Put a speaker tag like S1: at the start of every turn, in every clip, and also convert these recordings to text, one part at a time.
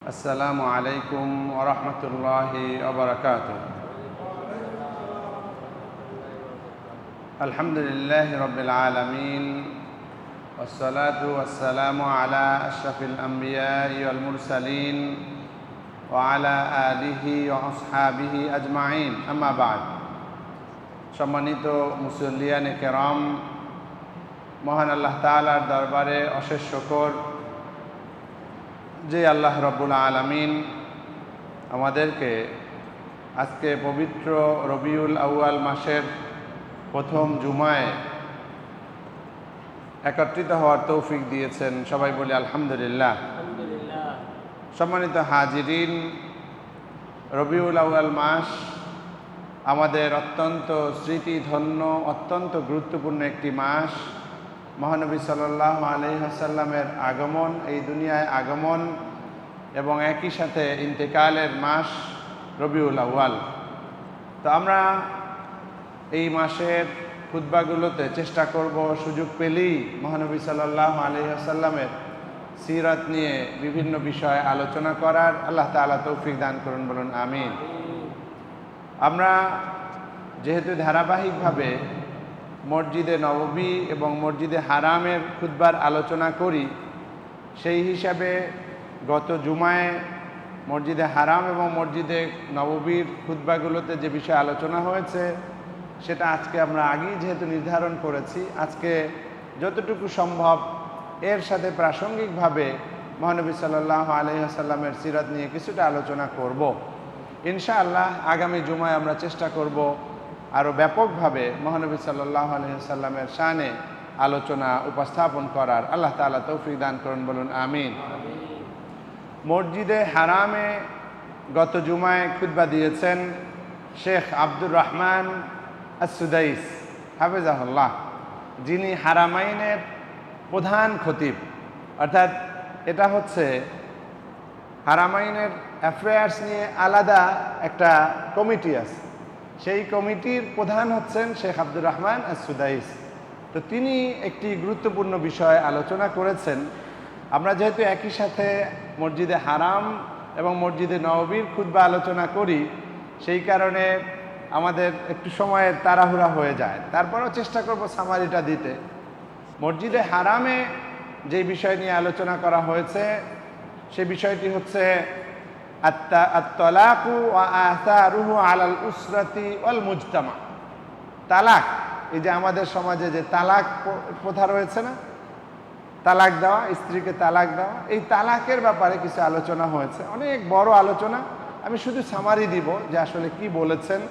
S1: السلام عليكم ورحمة الله وبركاته. الحمد لله رب العالمين والصلاة والسلام على أشرف الأنبياء والمرسلين وعلى آله وأصحابه أجمعين أما بعد. সম্মানিত মুসল্লিয়ানে কেরাম, মহান আল্লাহ তাআলার দরবারে অশেষ শুকর যে আল্লাহ রব্বুল আলামিন আমাদেরকে আজকে পবিত্র রবিউল আউয়াল মাসের প্রথম জুমায় একত্রিত হওয়ার তৌফিক দিয়েছেন। সবাই বলি আলহামদুলিল্লাহ। সম্মানিত হাজিরিন, রবিউল আউয়াল মাস আমাদের অত্যন্ত স্মৃতিধন্য, অত্যন্ত গুরুত্বপূর্ণ একটি মাস। মহানবী সাল্লাল্লাহু আলাইহি ওয়াসাল্লামের আগমন, এই দুনিয়ায় আগমন এবং একই সাথে ইন্তেকালের মাস রবিউল আউয়াল। তো আমরা এই মাসের খুতবাগুলোতে চেষ্টা করব সুযোগ পেলেই মহানবী সাল্লাল্লাহু আলাইহি ওয়াসাল্লামের সিরাত নিয়ে বিভিন্ন বিষয়ে আলোচনা করার। আল্লাহ তাআলা তৌফিক দান করুন, বলুন আমিন। আমরা যেহেতু ধারাবাহিকভাবে মসজিদে নববী এবং মসজিদে হারামের খুতবার আলোচনা করি, সেই হিসাবে গত জুমায় মসজিদে হারাম এবং মসজিদে নববীর খুতবাগুলোতে যে বিষয়ে আলোচনা হয়েছে সেটা আজকে আমরা আগেই যেহেতু নির্ধারণ করেছি, আজকে যতটুকু সম্ভব এর সাথে প্রাসঙ্গিকভাবে মহানবী সাল্লাল্লাহু আলাইহি ওয়াসাল্লামের সিরাত নিয়ে কিছুটা আলোচনা করব। ইনশাআল্লাহ আগামী জুমায় আমরা চেষ্টা করব আরও ব্যাপকভাবে মহানবী সাল্লাল্লাহু আলাইহি ওয়াসাল্লামের শানে আলোচনা উপস্থাপন করার। আল্লাহ তাআলা তৌফিক দান করুন, বলুন আমিন। মসজিদে হারামে গত জুমায় খুতবা দিয়েছেন শেখ আব্দুর রহমান আস-সুদাইস হাফেজাহুল্লাহ, যিনি হারামাইনের প্রধান খতিব। অর্থাৎ এটা হচ্ছে হারামাইনের অ্যাফেয়ার্স নিয়ে আলাদা একটা কমিটি আছে, সেই কমিটির প্রধান হচ্ছেন শেখ আব্দুর রহমান আস-সুদাইস। তো তিনি একটি গুরুত্বপূর্ণ বিষয় আলোচনা করেছেন। আমরা যেহেতু একই সাথে মসজিদে হারাম এবং মসজিদে নববীর খুতবা আলোচনা করি, সেই কারণে আমাদের একটু সময়ের তাড়াহুড়া হয়ে যায়। তারপরেও চেষ্টা করব সামারিটা দিতে। মসজিদে হারামে যে বিষয় নিয়ে আলোচনা করা হয়েছে সে বিষয়টি হচ্ছে আত-তালাকু ওয়া আসারুহু আলাল উসরাতি ওয়াল মুজতামা। তালাক, এই যে আমাদের সমাজে যে তালাক প্রথা রয়েছে না, তালাক দেওয়া, স্ত্রীকে তালাক দেওয়া, এই তালাকের ব্যাপারে কিছু আলোচনা হয়েছে, অনেক বড় আলোচনা। আমি শুধু সামারি দিব যে আসলে কি বলেছেন,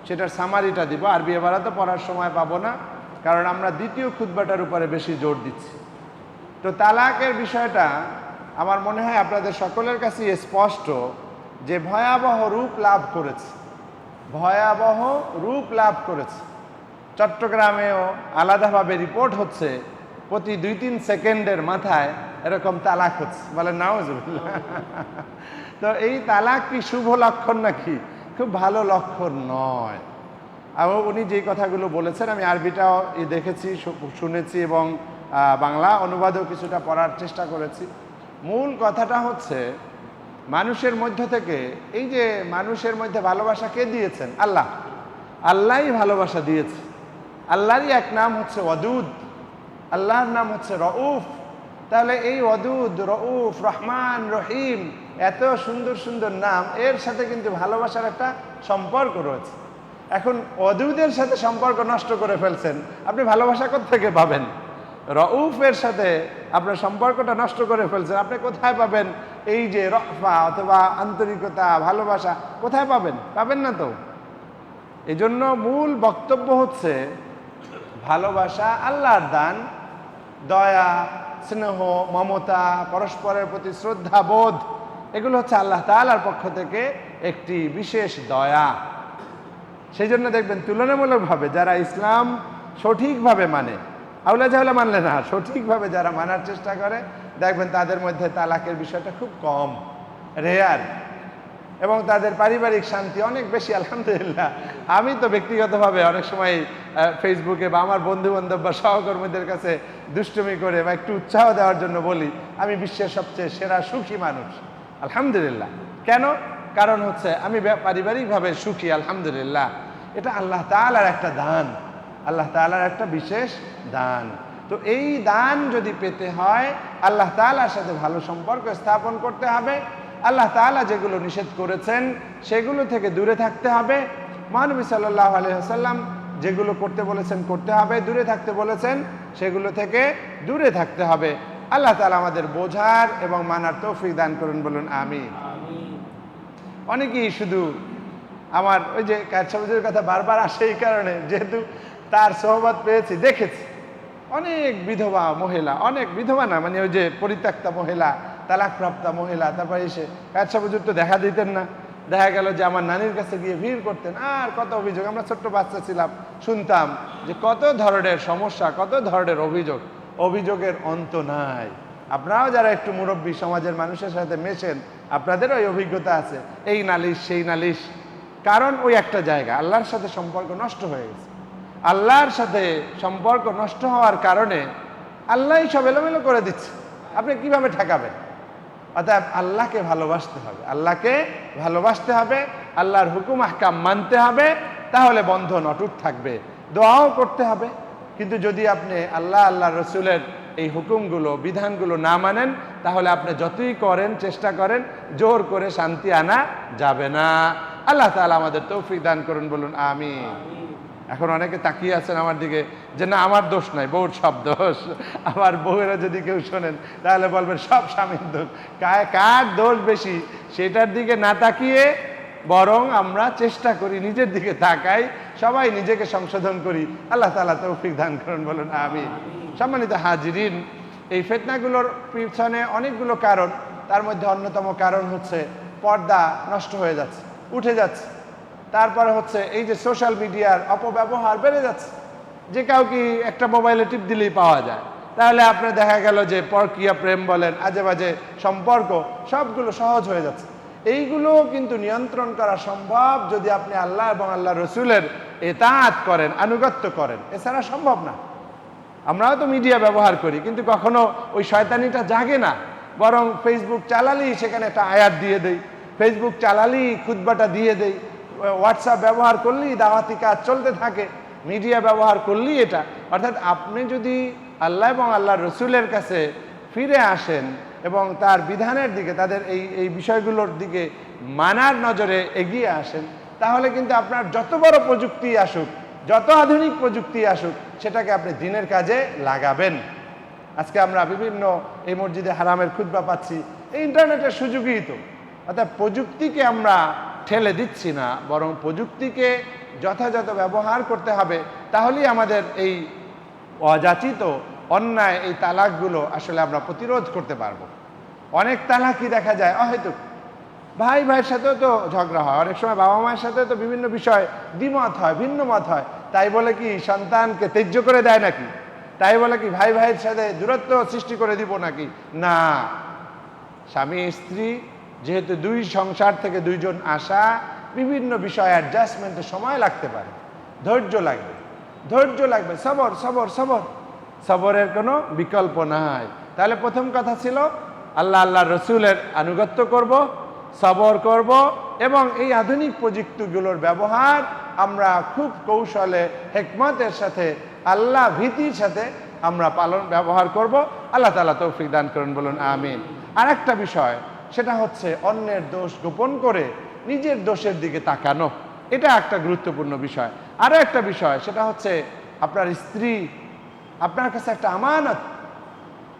S1: সেটার সামারিটা দিব। আরবি এবারে তো পড়ার সময় পাবো না, কারণ আমরা দ্বিতীয় খুতবাটার উপরে বেশি জোর দিচ্ছি। তো তালাকের বিষয়টা আমার মনে হয় আপনাদের সকলের কাছে স্পষ্ট যে ভয়াবহ রূপ লাভ করেছে, ভয়াবহ রূপ লাভ করেছে। চট্টগ্রামেও আলাদাভাবে রিপোর্ট হচ্ছে প্রতি 2-3 সেকেন্ডের মাথায় এরকম তালাক হচ্ছে, বলে নাউজুবিল্লাহ। তো এই তালাক কি শুভ লক্ষণ নাকি? খুব ভালো লক্ষণ নয়। আর উনি যেই কথাগুলো বলেছেন আমি আরবিটাও দেখেছি, শুনেছি এবং বাংলা অনুবাদও কিছুটা পড়ার চেষ্টা করেছি। মূল কথাটা হচ্ছে মানুষের মধ্য থেকে, এই যে মানুষের মধ্যে ভালোবাসা কে দিয়েছেন? আল্লাহ। আল্লাহই ভালোবাসা দিয়েছে। আল্লাহরই এক নাম হচ্ছে ওয়াদুদ, আল্লাহর নাম হচ্ছে রউফ। তাহলে এই ওয়াদুদ, রউফ, রহমান, রহিম, এত সুন্দর সুন্দর নাম, এর সাথে কিন্তু ভালোবাসার একটা সম্পর্ক রয়েছে। এখন ওয়াদুদের সাথে সম্পর্ক নষ্ট করে ফেলছেন, আপনি ভালোবাসা কোত্থেকে পাবেন? রউফের সাথে আপনার সম্পর্কটা নষ্ট করে ফেলছেন, আপনি কোথায় পাবেন এই যে রফা অথবা আন্তরিকতা, ভালোবাসা কোথায় পাবেন? পাবেন না তো। এই জন্য মূল বক্তব্য হচ্ছে ভালোবাসা আল্লাহর দান, দয়া, স্নেহ, মমতা, পরস্পরের প্রতি শ্রদ্ধাবোধ, এগুলো হচ্ছে আল্লাহ তাআলার পক্ষ থেকে একটি বিশেষ দয়া। সেই জন্য দেখবেন তুলনামূলকভাবে যারা ইসলাম সঠিকভাবে মানে, আউলা জাউলা মানলে না, সঠিকভাবে যারা মানার চেষ্টা করে, দেখবেন তাদের মধ্যে তালাকের বিষয়টা খুব কম, রেয়ার, এবং তাদের পারিবারিক শান্তি অনেক বেশি, আলহামদুলিল্লাহ। আমি তো ব্যক্তিগতভাবে অনেক সময় ফেসবুকে বা আমার বন্ধুবান্ধব বা সহকর্মীদের কাছে দুষ্টুমি করে বা একটু উৎসাহ দেওয়ার জন্য বলি আমি বিশ্বের সবচেয়ে সেরা সুখী মানুষ। আলহামদুলিল্লাহ। কেন? কারণ হচ্ছে আমি পারিবারিকভাবে সুখী, আলহামদুলিল্লাহ। এটা আল্লাহ তাআলার একটা দান, আল্লাহ তাআলার একটা বিশেষ দান। তো এই দান যদি পেতে হয় আল্লাহ তাআলার সাথে ভালো সম্পর্ক স্থাপন করতে হবে। আল্লাহ তাআলা যেগুলো নিষেধ করেছেন সেগুলো থেকে দূরে থাকতে হবে। মহানবী সাল্লাল্লাহু আলাইহি ওয়াসাল্লাম যেগুলো করতে বলেছেন করতে হবে, দূরে থাকতে বলেছেন সেগুলো থেকে দূরে থাকতে হবে। আল্লাহ তাআলা আমাদের বোঝার এবং মানার তৌফিক দান করুন, বলুন আমিন। অনেকেই শুধু আমার ওই যে কারসাবুজের কথা বারবার আসে এই কারণে, যেহেতু তার সোহবত পেয়েছি, দেখেছি অনেক বিধবা মহিলা, অনেক বিধবা না মানে ওই যে পরিত্যক্তা মহিলা, তালাকপ্রাপ্তা মহিলা, তারপরে এসে কারসাবুজুর তো দেখা দিতেন না, দেখা গেল যে আমার নানির কাছে গিয়ে ভিড় করতেন। আর কত অভিযোগ, আমরা ছোট্ট বাচ্চা ছিলাম, শুনতাম যে কত ধরনের সমস্যা, কত ধরনের অভিযোগ, অভিযোগের অন্ত নাই। আপনারাও যারা একটু মুরব্বী সমাজের মানুষের সাথে মেশেন, আপনাদেরও ওই অভিজ্ঞতা আছে, এই নালিশ সেই নালিশ। কারণ ওই একটা জায়গা আল্লাহর সাথে সম্পর্ক নষ্ট হয়ে গেছে। আল্লাহর সাথে সম্পর্ক নষ্ট হওয়ার কারণে আল্লাহই সব এলোমেলো করে দিচ্ছে, আপনি কিভাবে ঠেকাবেন? অতএব আল্লাহকে ভালোবাসতে হবে, আল্লাহকে ভালোবাসতে হবে, আল্লাহর হুকুম আহকাম মানতে হবে, তাহলে বন্ধন অটুট থাকবে। দোয়াও করতে হবে, কিন্তু যদি আপনি আল্লাহ রসুলের এই হুকুমগুলো বিধানগুলো না মানেন, তাহলে আপনি যতই করেন চেষ্টা করেন, জোর করে শান্তি আনা যাবে না। আল্লাহ তাআলা আমাদের তৌফিক দান করুন, বলুন আমিন। এখন অনেকে তাকিয়ে আছেন আমার দিকে যে না আমার দোষ নাই, বউর সব দোষ। আমার বউয়েরা যদি কেউ শোনেন তাহলে বলবেন সব স্বামীর দোষ। কার দোষ বেশি সেটার দিকে না তাকিয়ে বরং আমরা চেষ্টা করি নিজের দিকে তাকাই, সবাই নিজেকে সংশোধন করি। আল্লাহ তাআলা তৌফিক দান করুন, বলুন আমিন। সম্মানিত হাজিরিন, এই ফিতনাগুলোর পিছনে অনেকগুলো কারণ, তার মধ্যে অন্যতম কারণ হচ্ছে পর্দা নষ্ট হয়ে যাচ্ছে, উঠে যাচ্ছে। তারপরে হচ্ছে এই যে সোশ্যাল মিডিয়ার অপব্যবহার বেড়ে যাচ্ছে, যে কাউকে একটা মোবাইলে টিপ দিলেই পাওয়া যায়। তাহলে আপনার দেখা গেল যে পরকীয়া প্রেম বলেন, আজে বাজে সম্পর্ক, সবগুলো সহজ হয়ে যাচ্ছে। এইগুলো কিন্তু নিয়ন্ত্রণ করা সম্ভব যদি আপনি আল্লাহ এবং আল্লাহ রসুলের ইতাআত করেন, আনুগত্য করেন, এছাড়া সম্ভব না। আমরাও তো মিডিয়া ব্যবহার করি, কিন্তু কখনো ওই শয়তানিটা জাগে না, বরং ফেসবুক চালালেই সেখানে একটা আয়াত দিয়ে দেই, ফেসবুক চালালেই খুতবাটা দিয়ে দেই, হোয়াটসঅ্যাপ ব্যবহার করলেই দাওয়াতি কাজ চলতে থাকে, মিডিয়া ব্যবহার করলেই এটা। অর্থাৎ আপনি যদি আল্লাহ এবং আল্লাহ রসুলের কাছে ফিরে আসেন এবং তার বিধানের দিকে, তাদের এই বিষয়গুলোর দিকে মানার নজরে এগিয়ে আসেন, তাহলে কিন্তু আপনার যত বড় প্রযুক্তি আসুক, যত আধুনিক প্রযুক্তি আসুক, সেটাকে আপনি দিনের কাজে লাগাবেন। আজকে আমরা বিভিন্ন এই মসজিদে হারামের খুতবা পাচ্ছি, এই ইন্টারনেটের সুযোগই তো। অর্থাৎ প্রযুক্তিকে আমরা ঠেলে দিচ্ছি না, বরং প্রযুক্তিকে যথাযথ ব্যবহার করতে হবে, তাহলেই আমাদের এই অযাচিত অন্যায় এই তালাকগুলো আসলে আমরা প্রতিরোধ করতে পারবো। অনেক তালাকই দেখা যায় অহেতুক, ভাই ভাইয়ের সাথেও তো ঝগড়া হয়, অনেক সময় বাবা মায়ের সাথে তো বিভিন্ন বিষয় দ্বিমত হয়, ভিন্ন মত হয়, তাই বলে কি সন্তানকে ত্যায্য করে দেয় নাকি? তাই বলে কি ভাই ভাইয়ের সাথে দূরত্ব সৃষ্টি করে দিব নাকি? না, স্বামী স্ত্রী যেহেতু দুই সংসার থেকে দুইজন আসা, বিভিন্ন বিষয় অ্যাডজাস্টমেন্টে সময় লাগতে পারে, ধৈর্য লাগবে, ধৈর্য লাগবে, সবর সবর সবর, সবরের কোনো বিকল্প নাই। তাহলে প্রথম কথা ছিল আল্লাহ রসুলের আনুগত্য করব, সবর করব, এবং এই আধুনিক প্রযুক্তিগুলোর ব্যবহার আমরা খুব কৌশলে হিকমতের সাথে, আল্লাহ ভীতির সাথে আমরা ব্যবহার করব। আল্লাহ তাআলা তৌফিক দান করুন, বলুন আমিন। আর একটা বিষয়, সেটা হচ্ছে অন্যের দোষ গোপন করে নিজের দোষের দিকে তাকানো, এটা একটা গুরুত্বপূর্ণ বিষয়। আরও একটা বিষয়, সেটা হচ্ছে আপনার স্ত্রী আপনার কাছে একটা আমানত।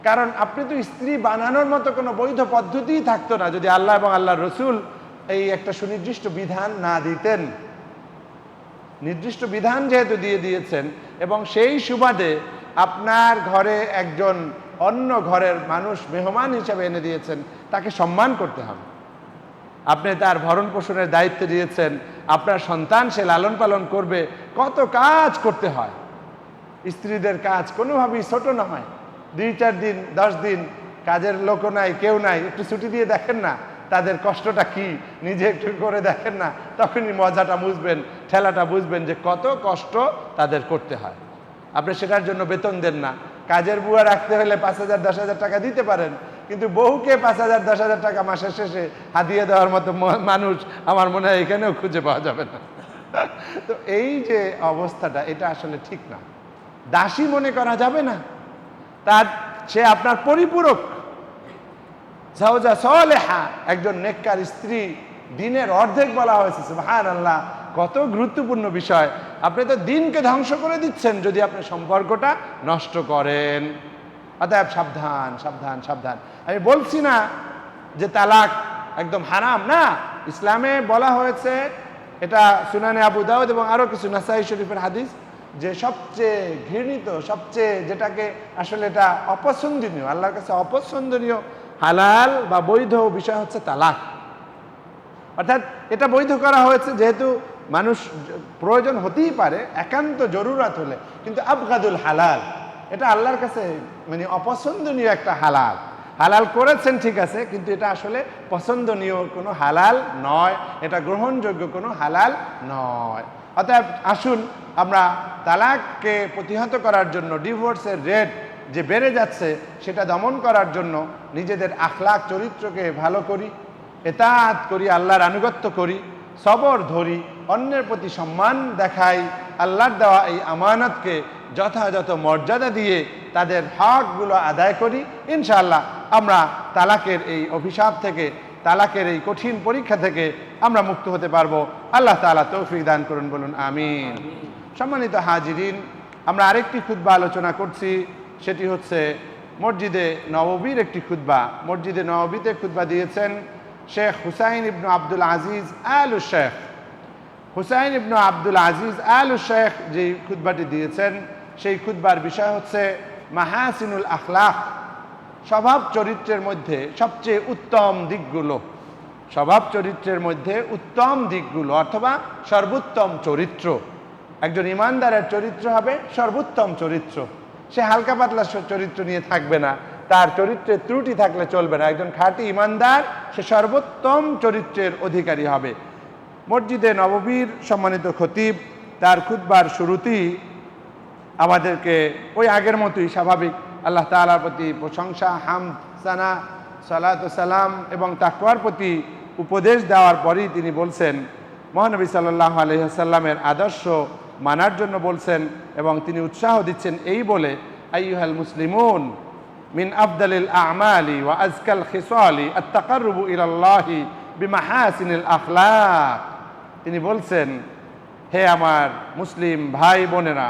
S1: কারণ আপনি তো স্ত্রী বানানোর মতো কোনো বৈধ পদ্ধতিই থাকতো না যদি আল্লাহ এবং আল্লাহ রসুল এই একটা সুনির্দিষ্ট বিধান না দিতেন। নির্দিষ্ট বিধান যেহেতু দিয়ে দিয়েছেন এবং সেই সুবাদে আপনার ঘরে একজন অন্য ঘরের মানুষ মেহমান হিসেবে এনে দিয়েছেন, তাকে সম্মান করতে হবে। আপনি তার ভরণ পোষণের দায়িত্ব দিয়েছেন, আপনার সন্তান সে লালন পালন করবে, কত কাজ করতে হয়। স্ত্রীদের কাজ কোনোভাবেই ছোট না হয়। 2-4 দিন 10 দিন কাজের লোকও নাই, কেউ নাই, একটু ছুটি দিয়ে দেখেন না তাদের কষ্টটা কি, নিজে একটু করে দেখেন না, তখনই মজাটা বুঝবেন, ঠেলাটা বুঝবেন যে কত কষ্ট তাদের করতে হয়। আপনি সেটার জন্য বেতন দেন না, কাজের বুয়া রাখতে হলে 5,000 10,000 টাকা দিতে পারেন, কিন্তু বহুকে 5,000 10,000 টাকা মাসের শেষে হাদিয়ে দেওয়ার মতো মানুষ আমার মনে হয় এখানেও খুঁজে পাওয়া যাবে না। তো এই যে অবস্থাটা, এটা আসলে ঠিক না। দাসী মনে করা যাবে না, সে আপনার পরিপূরক। জাওজা সালেহা, একজন নেককার স্ত্রী, দিনের অর্ধেক বলা হয়েছে। সুবহানাল্লাহ, কত গুরুত্বপূর্ণ বিষয়। আপনি তো দিনকে ধ্বংস করে দিচ্ছেন যদি আপনি সম্পর্কটা নষ্ট করেন। অতএব সাবধান সাবধান সাবধান। আমি বলছি না যে তালাক একদম হারাম, না। ইসলামে বলা হয়েছে, এটা সুনানে আবু দাউদ এবং আরো কিছু নাসাই শরীফের হাদিস, যে সবচেয়ে ঘৃণিত, সবচেয়ে যেটাকে আসলে এটা অপছন্দনীয়, আল্লাহর কাছে অপছন্দনীয় হালাল বা বৈধ বিষয় হচ্ছে তালাক। অর্থাৎ এটা বৈধ করা হয়েছে যেহেতু মানুষ প্রয়োজন হতেই পারে, একান্ত জরুরত হলে, কিন্তু আবগাদুল হালাল, এটা আল্লাহর কাছে মানে অপছন্দনীয় একটা হালাল। হালাল করেছেন ঠিক আছে, কিন্তু এটা আসলে পছন্দনীয় কোনো হালাল নয়, এটা গ্রহণযোগ্য কোনো হালাল নয়। অতএব আসুন আমরা তালাককে প্রতিহত করার জন্য, ডিভোর্সের রেট যে বেড়ে যাচ্ছে সেটা দমন করার জন্য নিজেদের আখলাক চরিত্রকে ভালো করি, এতাআত করি, আল্লাহর আনুগত্য করি, সবর ধরি, অন্যের প্রতি সম্মান দেখাই, আল্লাহর দেওয়া এই আমানতকে যথাযথ মর্যাদা দিয়ে তাদের হকগুলো আদায় করি। ইনশাআল্লাহ আমরা তালাকের এই অভিশাপ থেকে, তালাকের এই কঠিন পরীক্ষা থেকে আমরা মুক্ত হতে পারবো। আল্লাহ তাআলা তৌফিক দান করুন, বলুন আমিন। সম্মানিত হাজিরিন, আমরা আরেকটি খুতবা আলোচনা করছি, সেটি হচ্ছে মসজিদে নববীর একটি খুতবা। মসজিদে নববীতে খুতবা দিয়েছেন শেখ হুসাইন ইবনু আব্দুল আজিজ আল শেখ। হুসাইন ইবনু আব্দুল আজিজ আল শেখ যে খুতবাটি দিয়েছেন, সেই খুতবার বিষয় হচ্ছে মাহাসিনুল আখলাক, স্বভাব চরিত্রের মধ্যে সবচেয়ে উত্তম দিকগুলো। স্বভাব চরিত্রের মধ্যে উত্তম দিকগুলো অথবা সর্বোত্তম চরিত্র। একজন ইমানদারের চরিত্র হবে সর্বোত্তম চরিত্র। সে হালকা পাতলা চরিত্র নিয়ে থাকবে না, তার চরিত্রে ত্রুটি থাকলে চলবে না। একজন খাঁটি ইমানদার, সে সর্বোত্তম চরিত্রের অধিকারী হবে। মসজিদে নববীর সম্মানিত খতিব তার খুতবার শুরুতেই আমাদেরকে ওই আগের মতোই স্বাভাবিক আল্লাহ তাআলার প্রতি প্রশংসা, হামদ, সানা, সালাত ও সালাম এবং তাকওয়ার প্রতি উপদেশ দেওয়ার পরেই তিনি বলছেন, মহানবী সাল্লাল্লাহু আলাইহি ওয়াসাল্লামের আদর্শ মানার জন্য বলছেন এবং তিনি উৎসাহ দিচ্ছেন এই বলে, আইয়ুহাল মুসলিমুন মিন আফদালিল আমালি ওয়া আজকাল খিসালি আত-তাকাররুবু ইলাল্লাহি বিমাহাসিনিল আখলাক। তিনি বলছেন, হে আমার মুসলিম ভাই বোনেরা,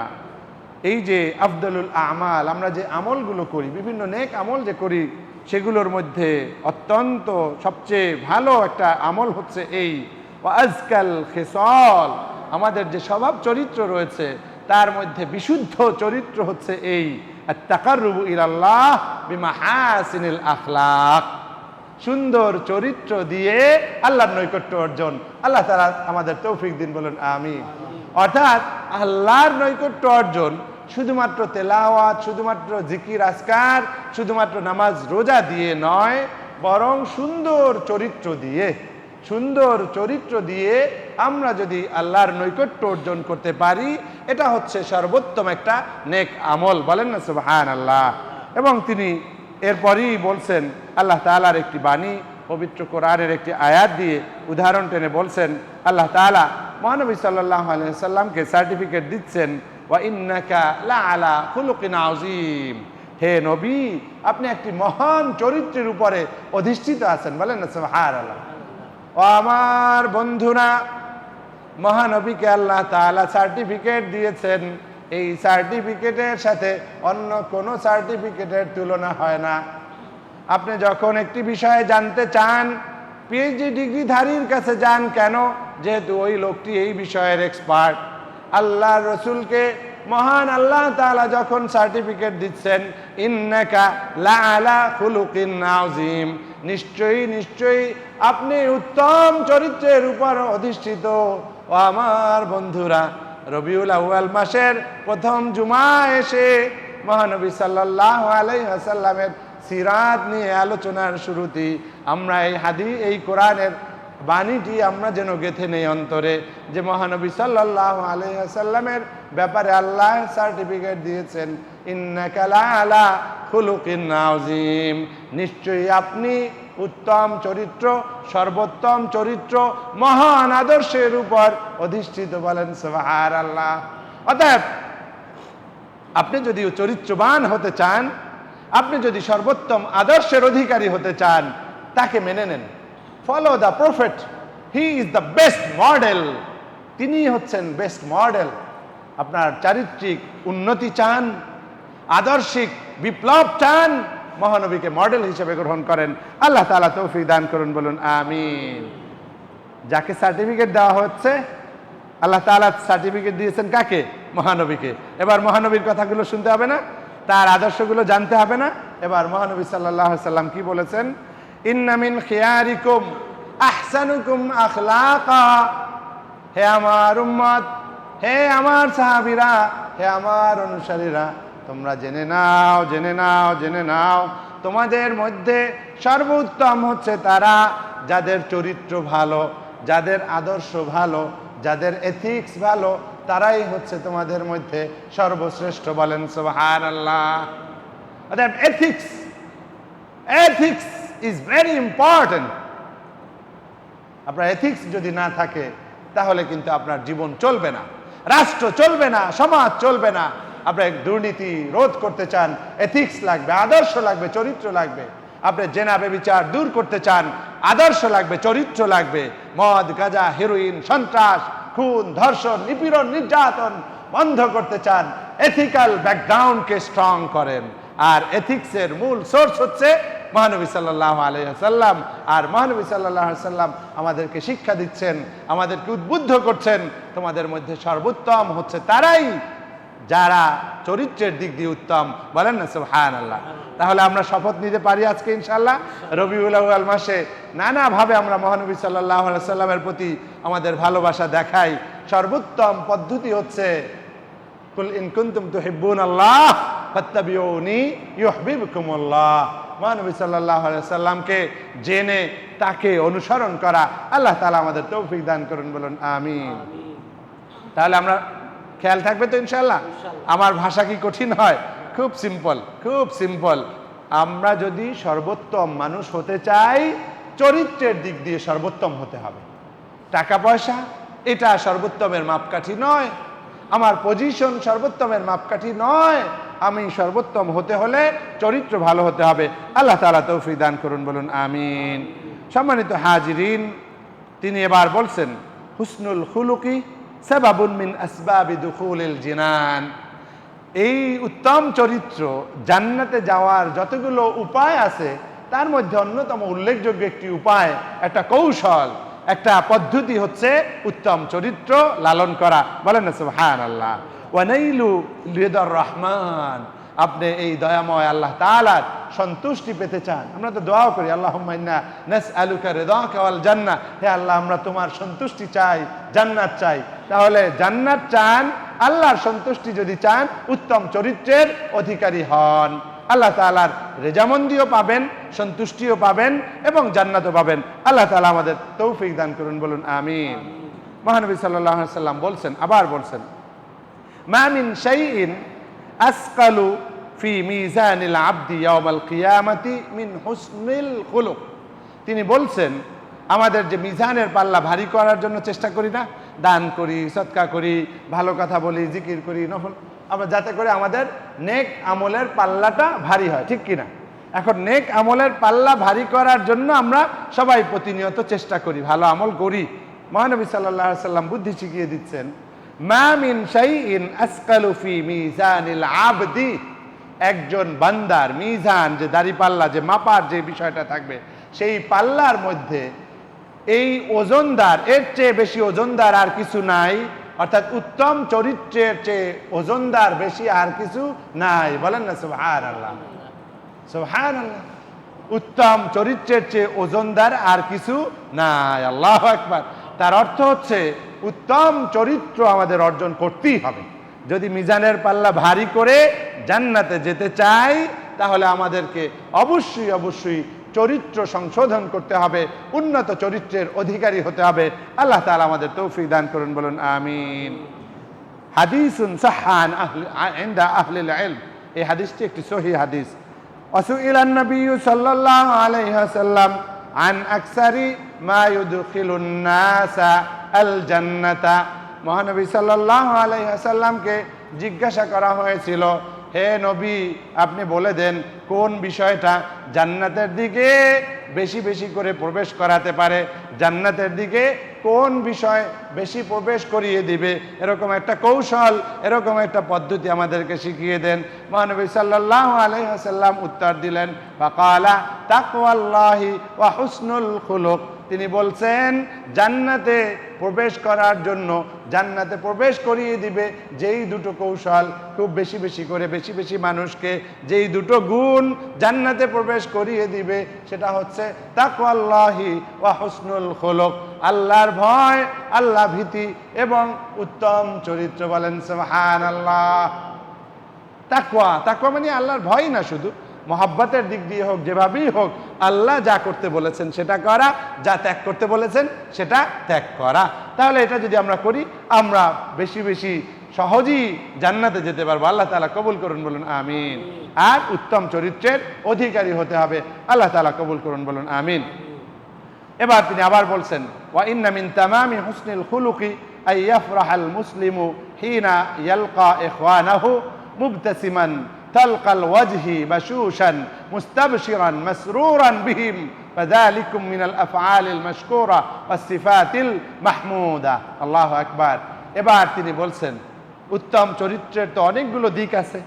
S1: এই যে আফদালুল আমাল, আমরা যে আমলগুলো করি, বিভিন্ন নেক আমল যে করি, সেগুলোর মধ্যে অত্যন্ত সবচেয়ে ভালো একটা আমল হচ্ছে এই ওয়া আজকাল খিসাল, আমাদের যে স্বভাব চরিত্র রয়েছে তার মধ্যে বিশুদ্ধ চরিত্র হচ্ছে এই আত-তাকাররুবু ইলাল্লাহ বিমাহাসিনিল আখলাক, সুন্দর চরিত্র দিয়ে আল্লাহর নৈকট্য অর্জন। আল্লাহ তাআলা আমাদের তৌফিক দিন, বলুন আমিন। অর্থাৎ আল্লাহর নৈকট্য অর্জন শুধুমাত্র তেলাওয়াত, শুধুমাত্র জিকির আজকার, শুধুমাত্র নামাজ রোজা দিয়ে নয়, বরং সুন্দর চরিত্র দিয়ে, সুন্দর চরিত্র দিয়ে আমরা যদি আল্লাহর নৈকট্য অর্জন করতে পারি, এটা হচ্ছে সর্বোত্তম একটা নেক আমল। বলেন না সুবহানাল্লাহ। এবং তিনি এরপরই বলছেন, আল্লাহ তাআলার একটি বাণী, পবিত্র কোরআনের একটি আয়াত দিয়ে উদাহরণ টেনে বলছেন, আল্লাহ তাআলা মহানবী সাল্লাল্লাহু আলাইহি ওয়াসাল্লামকে সার্টিফিকেট দিচ্ছেন, ওয়া ইন্নাকা লাআলা খুলুকিন আযীম, হে নবী, আপনি একটি মহান চরিত্রের উপরে অধিষ্ঠিত আছেন। বলেন না সুবহানাল্লাহ। ও আমার বন্ধুরা, মহানবীকে আল্লাহ তাআলা সার্টিফিকেট দিয়েছেন, এই সার্টিফিকেটের সাথে অন্য কোনো সার্টিফিকেটের তুলনা হয় না। আপনি যখন একটি বিষয়ে জানতে চান, পিএইচডি ডিগ্রিধারীর কাছে যান কেন? যেহেতু ওই লোকটি এই বিষয়ের এক্সপার্ট। আল্লাহর রসুলকে মহান আল্লাহ তাআলা যখন সার্টিফিকেট দিচ্ছেন, ইন্নাকা লাআলা খুলুকিন আযীম, নিশ্চয়ই নিশ্চয়ই আপনি উত্তম চরিত্রের উপর অধিষ্ঠিত। ও আমার বন্ধুরা, রবিউল আউয়াল মাসের প্রথম জুমা এসে মহানবী সাল্লাল্লাহু আলাইহি ওয়াসাল্লামের সিরাত নিয়ে আলোচনার শুরুতেই আমরা এই কোরআনের বাণীটি আমরা যেন গেঁথে নেই অন্তরে, যে মহানবী সাল্লাল্লাহু আলাইহি ওয়াসাল্লামের ব্যাপারে আল্লাহ সার্টিফিকেট দিয়েছেন, ইন্নাকা লাআলা খুলুকিন আযীম, নিশ্চয়ই আপনি উত্তম চরিত্র, সর্বোত্তম চরিত্র, মহান আদর্শের উপর অধিষ্ঠিত। বলেন সুবহানাল্লাহ। অতএব আপনি যদি চরিত্রবান হতে চান, আপনি যদি সর্বোত্তম আদর্শের অধিকারী হতে চান, তাকে মেনে নেন। Follow the prophet, he is the best model. তিনি হচ্ছেন বেস্ট মডেল। আপনার চারিত্রিক উন্নতি চান, আদর্শিক বিপ্লব চান, মহানবীকে মডেল হিসেবে গ্রহণ করেন। আল্লাহ তাআলা তৌফিক দান করুন, বলুন আমিন। যাকে সার্টিফিকেট দেওয়া হচ্ছে, আল্লাহ তাআলা সার্টিফিকেট দিয়েছেন কাকে? মহানবীকে। এবার মহানবীর কথাগুলো শুনতে হবে না? তার আদর্শগুলো জানতে হবে না? এবার মহানবী সাল্লাল্লাহু আলাইহি সাল্লাম কি বলেছেন? ইন্না মিন খিয়ারিকুম আহসানুকুম আখলাকা। হে আমার উম্মত, হে আমার সাহাবীরা, হে আমার অনুসারীরা, তোমরা জেনে নাও, জেনে নাও, জেনে নাও, তোমাদের মধ্যে সর্বোত্তম হচ্ছে তারা যাদের চরিত্র ভালো, যাদের আদর্শ ভালো, যাদের এথিক্স ভালো, তারাই হচ্ছে তোমাদের মধ্যে সর্বশ্রেষ্ঠ। বলেন সুবহানাল্লাহ। অর্থাৎ ethics, ethics is very important. আপনার এথিক্স যদি না থাকে, তাহলে কিন্তু আপনার জীবন চলবে না, রাষ্ট্র চলবে না, সমাজ চলবে না। আপনি দুর্নীতি রোধ করতে চান, এথিক্স লাগবে, আদর্শ লাগবে, চরিত্র লাগবে। আপনি জেনা ব্যভিচার দূর করতে চান, আদর্শ লাগবে, চরিত্র লাগবে। মদ, গাঁজা, হেরোইন, সন্ত্রাস, খুন, ধর্ষণ, নিপীড়ন, নির্যাতন বন্ধ করতে চান, এথিক্যাল ব্যাকগ্রাউন্ডকে স্ট্রং করেন। আর এথিক্সের মূল সোর্স হচ্ছে মহানবী সাল্লাল্লাহু আলাইহি ওয়াসাল্লাম। আর মহানবী সাল্লাল্লাহু আলাইহি ওয়াসাল্লাম আমাদেরকে শিক্ষা দিচ্ছেন, আমাদেরকে উদ্বুদ্ধ করছেন, তোমাদের মধ্যে সর্বোত্তম হচ্ছে তারাই যারা চরিত্রের দিক দিয়ে উত্তম। বলেন না সুবহানাল্লাহ। তাহলে আমরা শপথ নিতে পারি আজকে ইনশাআল্লাহ রবিউল আউয়াল মাসে নানাভাবে আমরা মহানবী সাল্লাল্লাহু আলাইহি ওয়াসাল্লামের প্রতি আমাদের ভালোবাসা দেখাই। সর্বোত্তম পদ্ধতি হচ্ছে কুল ইন কুনতুম তুহিব্বুনাল্লাহ ফাত্তাবিউনি ইউহিব্বুকুমুল্লাহ। মহানবী সাল্লাল্লাহু আলাইহি ওয়াসাল্লামকে জেনে তাকে অনুসরণ করা। আল্লাহ তাআলা আমাদের তৌফিক দান করুন, বলুন আমিন। তাহলে আমরা খেয়াল থাকবে তো ইনশাআল্লাহ? আমার ভাষা কি কঠিন হয়? খুব সিম্পল, খুব সিম্পল। আমরা যদি সর্বোত্তম মানুষ হতে চাই, চরিত্রের দিক দিয়ে সর্বোত্তম হতে হবে। টাকা পয়সা এটা সর্বোত্তমের মাপকাঠি নয়, আমার পজিশন সর্বোত্তমের মাপকাঠি নয়। আমি সর্বোত্তম হতে হলে চরিত্র ভালো হতে হবে। আল্লাহ তাআলা তৌফিক দান করুন, বলুন আমিন। সম্মানিত হাজিরিন, তিনি এবার বলছেন হুসনুল খুলুকি সাবাবুন মিন আসবাবি দুখুলিল জিনান। এই উত্তম চরিত্র জান্নাতে যাওয়ার যতগুলো উপায় আছে, তার মধ্যে অন্যতম উল্লেখযোগ্য একটি উপায়, একটা কৌশল, একটা পদ্ধতি হচ্ছে উত্তম চরিত্র লালন করা। বলেন না সুবহানাল্লাহ। ওয়া নাইলু রিদার রহমান। আপনি এই দয়াময় আল্লাহ তাআলার সন্তুষ্টি পেতে চান, আমরা তো দোয়াও করি, আল্লাহুম্মা ইন্না নাসআলুকা রিদাকা ওয়াল জান্নাহ। হে আল্লাহ, আমরা তোমার সন্তুষ্টি চাই, জান্নাত চাই। তাহলে জান্নাত চান, আল্লাহর সন্তুষ্টি যদি চান, উত্তম চরিত্রের অধিকারী হন। আল্লাহ তাআলার রেজামন্দিও পাবেন, সন্তুষ্টিও পাবেন এবং জান্নাতও পাবেন। আল্লাহ তাআলা আমাদের তৌফিক দান করুন, বলুন আমিন। মহানবী সাল্লাল্লাহু আলাইহি ওয়াসাল্লাম বলছেন, আবার বলছেন, মা মিন শাইইন আসকালু ফি মিজানিল আবদি ইয়াউমাল কিয়ামাতি মিন হুসনিল খুলুক। তিনি বলছেন, আমাদের যে মিজানের পাল্লা ভারী করার জন্য চেষ্টা করি না, দান করি, সদকা করি, ভালো কথা বলি, জিকির করি, নফল, আমরা যাতে করে আমাদের নেক আমলের পাল্লাটা ভারী হয়, ঠিক কিনা? এখন নেক আমলের পাল্লা ভারী করার জন্য আমরা সবাই প্রতিনিয়ত চেষ্টা করি, ভালো আমল করি। মহানবী সাল্লাল্লাহু আলাইহি ওয়াসাল্লাম বুদ্ধি শিখিয়ে দিচ্ছেন, মা মিন শাইইন আসকালু ফি মিজানিল আবদি। একজন বান্দার মিজান, যে দাড়িপাল্লা, যে মাপার যে বিষয়টা থাকবে, সেই পাল্লার মধ্যে এই ওজনদার, এর চেয়ে বেশি ওজনদার আর কিছু নাই। অর্থাৎ উত্তম চরিত্রের চেয়ে ওজনদার বেশি আর কিছু নাই। বলেন না সুবহানাল্লাহ, সুবহানাল্লাহ। উত্তম চরিত্রের চেয়ে ওজনদার আর কিছু নাই। আল্লাহু আকবার। তার অর্থ হচ্ছে উত্তম চরিত্র আমাদের অর্জন করতেই হবে। যদি মিজানের পাল্লা ভারী করে জান্নাতে যেতে চাই, তাহলে আমাদেরকে অবশ্যই অবশ্যই চরিত্র সংশোধন করতে হবে, উন্নত চরিত্রের অধিকারী হতে হবে। আল্লাহ তাআলা আমাদের তৌফিক দান করুন, বলুন আমিন। হাদিসুন সাহান ইনদা আহলিল ইলম, এই হাদিসটি একটি সহিহ হাদিস। ওয়াসুইলান নবী সাল্লাল্লাহু আলাইহি ওয়াসাল্লাম আন আকসারি মা ইউদখিলুন নাসা আল জান্নাতা, মহানবী সাল্লাল্লাহু আলাইহি ওয়াসাল্লামকে জিজ্ঞাসা করা হয়েছিল, হে নবী আপনি বলে দেন কোন বিষয়টা জান্নাতের দিকে বেশি বেশি করে প্রবেশ করাতে পারে, জান্নাতের দিকে কোন বিষয় বেশি প্রবেশ করিয়ে দিবে, এরকম একটা কৌশল, এরকম একটা পদ্ধতি আমাদেরকে শিখিয়ে দেন। মহানবী সাল্লাল্লাহু আলাইহি ওয়াসাল্লাম উত্তর দিলেন, ফাকালা তাকওয়াল্লাহি ওয়া হুসনুল খুলুক, তিনি বলছেন জান্নাতে প্রবেশ করার জন্য, জান্নাতে প্রবেশ করিয়ে দিবে যেই দুটো কৌশল, খুব বেশি বেশি করে বেশি বেশি মানুষকে যেই দুটো গুণ জান্নাতে প্রবেশ করিয়ে দিবে, সেটা হচ্ছে তাকওয়াল্লাহি ওয়া হুসনুল খুলুক, আল্লাহর ভয়, আল্লাহ ভীতি এবং উত্তম চরিত্র। বলেন সুবহানাল্লাহ। তাকওয়া, তাকওয়া মানে আল্লাহর ভয় না, শুধু মহাব্বতের দিক দিয়ে হোক, যেভাবেই হোক, আল্লাহ যা করতে বলেছেন সেটা করা, যা ত্যাগ করতে বলেছেন সেটা ত্যাগ করা। তাহলে এটা যদি আমরা করি, আমরা বেশি বেশি সহজেই জান্নাতে যেতে পারবো। আল্লাহ তাআলা কবুল করুন, বলুন আমিন। আর উত্তম চরিত্রের অধিকারী হতে হবে। আল্লাহ তাআলা কবুল করুন, বলুন আমিন। এবার তিনি আবার বলছেন, ওয়া ইন্না মিন তামামি হুসনিল খুলুকি আই ইয়াফরাহাল মুসলিমু হিনা ইয়ালকা ইখওয়ানাহু মুবতাসিমান তালকাল ওয়াজহি বাশুশান মুস্তাবশিরান মাসরুরান বিহিম ফাযালিকুম মিনাল আফআলিল মাশকুরা ওয়াস সিফাতিল মাহমুদা। আল্লাহু আকবার। এবার তিনি বলছেন, উত্তম চরিত্রের তো অনেকগুলো দিক আছে,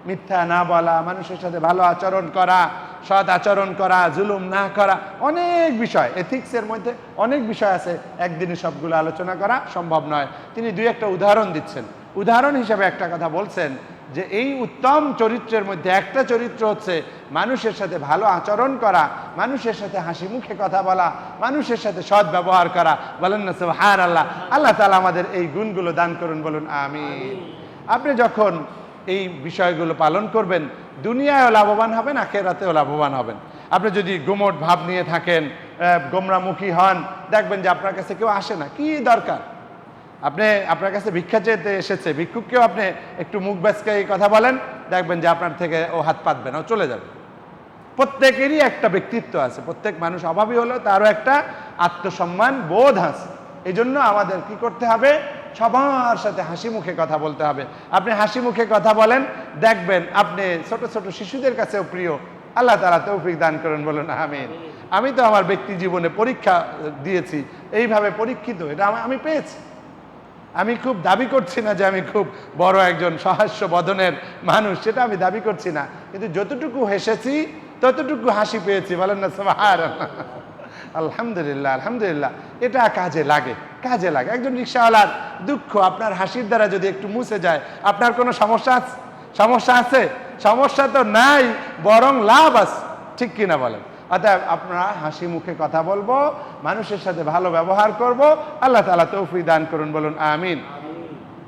S1: মিথ্যা না বলা, মানুষের সাথে ভালো আচরণ করা, সৎ আচরণ করা, জুলুম না করা, অনেক বিষয়, এথিক্সের মধ্যে অনেক বিষয় আছে, একদিনে সবগুলো আলোচনা করা সম্ভব নয়। তিনি দুই একটা উদাহরণ দিচ্ছেন। উদাহরণ হিসাবে একটা কথা বলছেন যে এই উত্তম চরিত্রের মধ্যে একটা চরিত্র হচ্ছে মানুষের সাথে ভালো আচরণ করা, মানুষের সাথে হাসি মুখে কথা বলা, মানুষের সাথে সৎ ব্যবহার করা। বলেন না সুবহানাল্লাহ। আল্লাহ তাআলা আমাদের এই গুণগুলো দান করুন, বলুন আমিন। আপনি যখন এই বিষয়গুলো পালন করবেন, দুনিয়ায়ও লাভবান হবেন, আখিরাতেও লাভবান হবেন। আপনি যদি গুমট ভাব নিয়ে থাকেন, গোমরামুখী হন, দেখবেন যে আপনার কাছে কেউ আসে না, কি দরকার, আপনি আপনার কাছে ভিক্ষা চেতে এসেছে, ভিক্ষুককেও আপনি একটু মুখ ব্যাচকে এই কথা বলেন, দেখবেন যে আপনার থেকে ও হাত পাতবে না, ও চলে যাবে। প্রত্যেকেরই একটা ব্যক্তিত্ব আছে, প্রত্যেক মানুষ অভাবী হলেও তারও একটা আত্মসম্মান বোধ আছে। এই জন্য আমাদের কি করতে হবে, সবার সাথে হাসি মুখে কথা বলতে হবে। আপনি হাসি মুখে কথা বলেন, দেখবেন আপনি ছোট ছোট শিশুদের কাছেও প্রিয়। আল্লাহ তাআলা তৌফিক দান করুন, বলুন আমিন। আমি তো আমার ব্যক্তি জীবনে পরীক্ষা দিয়েছি, এইভাবে পরীক্ষিত, এটা আমি পেয়েছি। আমি খুব দাবি করছি না যে আমি খুব বড় একজন সহাস্য বদনের মানুষ, সেটা আমি দাবি করছি না, কিন্তু যতটুকু হেসেছি ততটুকু হাসি পেয়েছি। বলেন না সুবহানাল্লাহ। আলহামদুলিল্লাহ, আলহামদুলিল্লাহ। এটা কাজে লাগে, কাজে লাগে। একজন রিকশাওয়ালার দুঃখ আপনার হাসির দ্বারা যদি একটু মুছে যায়, আপনার কোনো সমস্যা আছে? সমস্যা তো নাই, বরং লাভ আছে, ঠিক কিনা বলেন? অতএব আপনারা হাসি মুখে কথা বলবো, মানুষের সাথে ভালো ব্যবহার করব। আল্লাহ তাআলা তৌফিক দান করুন, বলুন আমিন।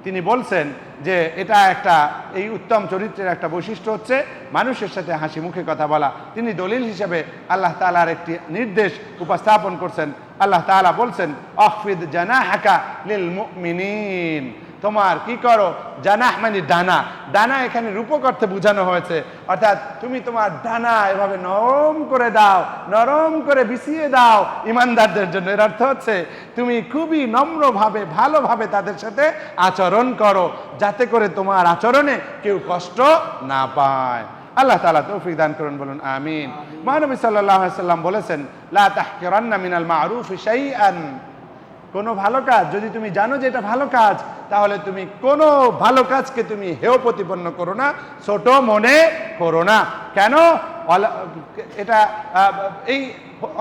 S1: তিনি বলছেন যে এটা একটা, এই উত্তম চরিত্রের একটা বৈশিষ্ট্য হচ্ছে মানুষের সাথে হাসি মুখে কথা বলা। তিনি দলিল হিসেবে আল্লাহ তাআলার একটি নির্দেশ উপস্থাপন করছেন। আল্লাহ তাআলা বলছেন, আখফিদ জানাহাকা লিল মুমিনিন, তোমার কি করো, জানাহ মানে ডানা, ডানা এখানে রূপক অর্থে বোঝানো হয়েছে, অর্থাৎ তুমি তোমার ডানা এভাবে নরম করে দাও, নরম করে বিছিয়ে দাও ইমানদারদের জন্য। এর অর্থ হচ্ছে তুমি খুবই নম্রভাবে, ভালোভাবে তাদের সাথে আচরণ করো, যাতে করে তোমার আচরণে কেউ কষ্ট না পায়। আল্লাহ তাআলা তৌফিক দান করুন, বলুন আমিন। মহানবী সাল্লাল্লাহু আলাইহি ওয়াসাল্লাম বলেছেন, লা তাহকিরান্না মিনাল মা'রুফি শাইআন, কোনো ভালো কাজ যদি তুমি জানো যে এটা ভালো কাজ, তাহলে তুমি কোনো ভালো কাজকে তুমি হেয় প্রতিপন্ন করো না, ছোট মনে করো না। কেন? এটা এই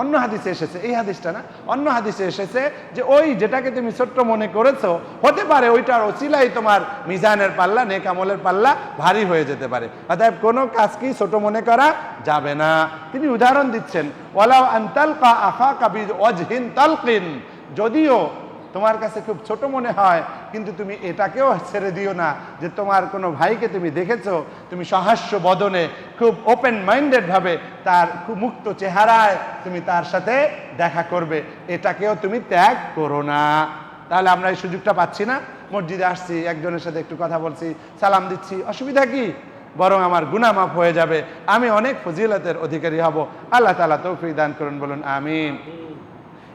S1: অন্য হাদিসে এসেছে, এই হাদিসটা না, অন্য হাদিসে এসেছে যে ওই যেটাকে তুমি ছোট্ট মনে করেছো, হতে পারে ওইটার ওসিলাই তোমার মিজানের পাল্লা, নেক আমলের পাল্লা ভারী হয়ে যেতে পারে। অতএব কোনো কাজকেই ছোট মনে করা যাবে না। তিনি উদাহরণ দিচ্ছেন, ওয়ালাউ আন তালকা আখাকা বিওয়াজহিন তালকিন, যদিও তোমার কাছে খুব ছোট মনে হয়, কিন্তু তুমি এটাকেও ছেড়ে দিও না যে তোমার কোনো ভাইকে তুমি দেখেছো, তুমি সহাস্য বদনে খুব ওপেন মাইন্ডেড ভাবে তার খুব মুক্ত চেহারায় তুমি তার সাথে দেখা করবে, এটাকেও তুমি ত্যাগ করো না। তাহলে আমরা এই সুযোগটা পাচ্ছি না? মসজিদে আসছি, একজনের সাথে একটু কথা বলছি, সালাম দিচ্ছি, অসুবিধা কি? বরং আমার গুনাহ মাফ হয়ে যাবে, আমি অনেক ফজিলতের অধিকারী হব। আল্লাহ তাআলা তৌফিক দান করুন, বলুন আমিন।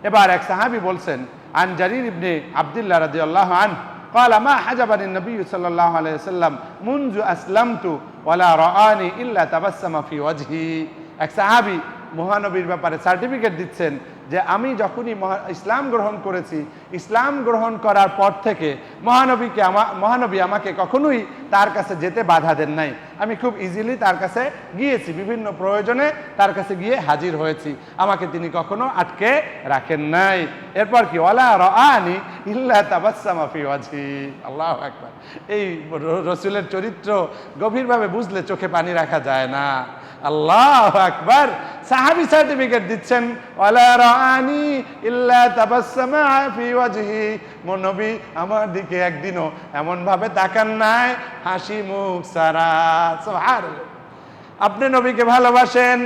S1: এবার এক সাহাবী বলছেন, আন জারির ইবনে আব্দুল্লাহ রাদিয়াল্লাহু আনহু قال ما حجبني النبي صلى الله عليه وسلم منذ أسلمت ولا رآني إلا تبسم في وجهي। এক সাহাবী মহানবীর ব্যাপারে সার্টিফিকেট দিচ্ছেন যে আমি যখনই ইসলাম গ্রহণ করেছি, ইসলাম গ্রহণ করার পর থেকে মহানবী আমাকে কখনোই তার কাছে যেতে বাধা দেন নাই। আমি খুব ইজিলি তার কাছে গিয়েছি, বিভিন্ন প্রয়োজনে তার কাছে গিয়ে হাজির হয়েছি, আমাকে তিনি কখনো আটকে রাখেন নাই। এরপর কি, ওয়ালা রাআনি ইল্লা তাবাসসামা ফি ওয়াজহি। আল্লাহু আকবার। এই রাসূলের চরিত্র গভীরভাবে বুঝলে চোখে পানি রাখা যায় না। আল্লাহু আকবার। সাহাবী সার্টিফিকেট দিচ্ছেন, ওয়ালা রাআনি ইল্লা তাবাসসামা ফি ওয়াজহি। নবী আমার দিকে একদিনও এমন ভাবে তাকান নাই, হাসি মুখ সারা। সুবহানাল্লাহ। আপনি নবীকে ভালোবাসেন,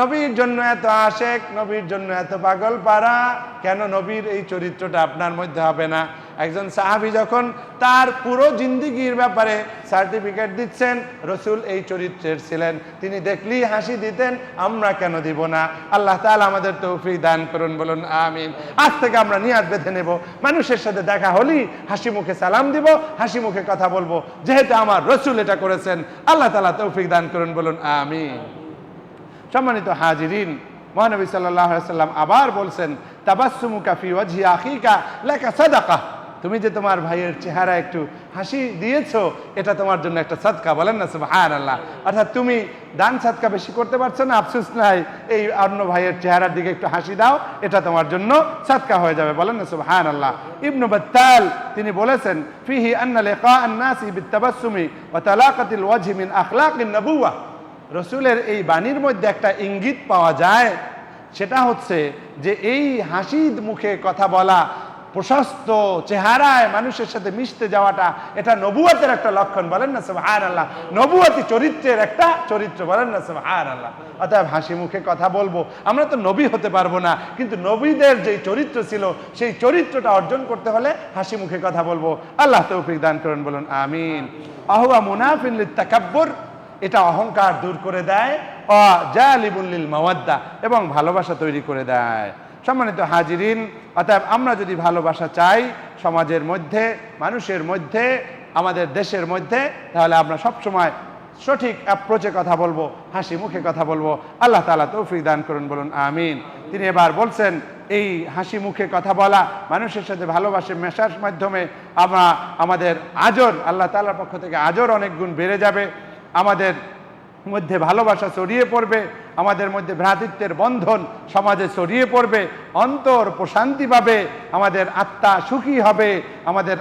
S1: নবীর জন্য এত আশেক, নবীর জন্য এত পাগল পারা, কেন নবীর এই চরিত্রটা আপনার মধ্যে হবে না? একজন সাহাবী যখন তার পুরো জিন্দেগির ব্যাপারে সার্টিফিকেট দিচ্ছেন, রাসূল এই চরিত্রের ছিলেন, তিনি দেখলেই হাসি দিতেন, আমরা কেন দিব না? আল্লাহ তাআলা আমাদের তৌফিক দান করুন, বলুন আমিন। আজ থেকে আমরা নিয়াত বেঁধে নেব, মানুষের সাথে দেখা হলেই হাসি মুখে সালাম দিব, হাসি মুখে কথা বলবো, যেহেতু আমার রাসূল এটা করেছেন। আল্লাহ তাআলা তৌফিক দান করুন, বলুন আমিন। সম্মানিত হাজিরিন, মহানবী সাল্লাল্লাহু আলাইহি সাল্লাম আবার বলছেন, তাবাসসুমুকা ফি ওয়াজহি আখিকা লাকা সাদাকা। তুমি যে তোমার ভাইয়ের চেহারা একটু হাসি দিয়েছো, এটা তোমার জন্য একটা সাদকা। বলেন না সুবহানাল্লাহ। অর্থাৎ তুমি দান সাদকা বেশি করতে পারছো না, আফসোস নাই, এই অন্য ভাইয়ের চেহারার দিকে একটু হাসি দাও, এটা তোমার জন্য সাদকা হয়ে যাবে। বলেন না সুবহানাল্লাহ। ইবনু বাত্তাল তিনি বলেছেন, ফিহি আন্না লিকা আন-নাসি বিত-তাবাসসুমি ওয়া তালাকাতিল ওয়াজহি মিন আখলাকিন নবুওয়াহ। রসুলের এই বাণীর মধ্যে একটা ইঙ্গিত পাওয়া যায়, সেটা হচ্ছে যে এই হাসি মুখে কথা বলা, প্রশস্ত চেহারায় মানুষের সাথে মিশতে যাওয়াটা, এটা নবুয়তের একটা লক্ষণ। বলেন না সুবহানাল্লাহ। নবুয়তি চরিত্রের একটা চরিত্র। বলেন না সুবহানাল্লাহ। অতএব হাসি মুখে কথা বলবো। আমরা তো নবী হতে পারবো না, কিন্তু নবীদের যেই চরিত্র ছিল, সেই চরিত্রটা অর্জন করতে হলে হাসি মুখে কথা বলবো। আল্লাহ তৌফিক দান করুন, বলুন আমিন। আহুয়া মুনাফিন লিত-তাকাব্বুর, এটা অহংকার দূর করে দেয়, জালিবুল লিল মাওয়াদ্দা, এবং ভালোবাসা তৈরি করে দেয়। সম্মানিত হাজিরিন, অতএব আমরা যদি ভালোবাসা চাই সমাজের মধ্যে, মানুষের মধ্যে, আমাদের দেশের মধ্যে, তাহলে আমরা সবসময় সঠিক অ্যাপ্রোচে কথা বলবো, হাসি মুখে কথা বলবো। আল্লাহ তাআলা তৌফিক দান করুন, বলুন আমিন। তিনি এবার বলছেন, এই হাসি মুখে কথা বলা, মানুষের সাথে ভালোবাসে মেশার মাধ্যমে আমরা আমাদের আজর, আল্লাহ তাআলার পক্ষ থেকে আজর অনেক গুণ বেড়ে যাবে, আমাদের মধ্যে ভালোবাসা ছড়িয়ে পড়বে, আমাদের মধ্যে ভ্রাতৃত্বের বন্ধন সমাজে ছড়িয়ে পড়বে, অন্তর প্রশান্তি পাবে, আমাদের আত্মা সুখী হবে, আমাদের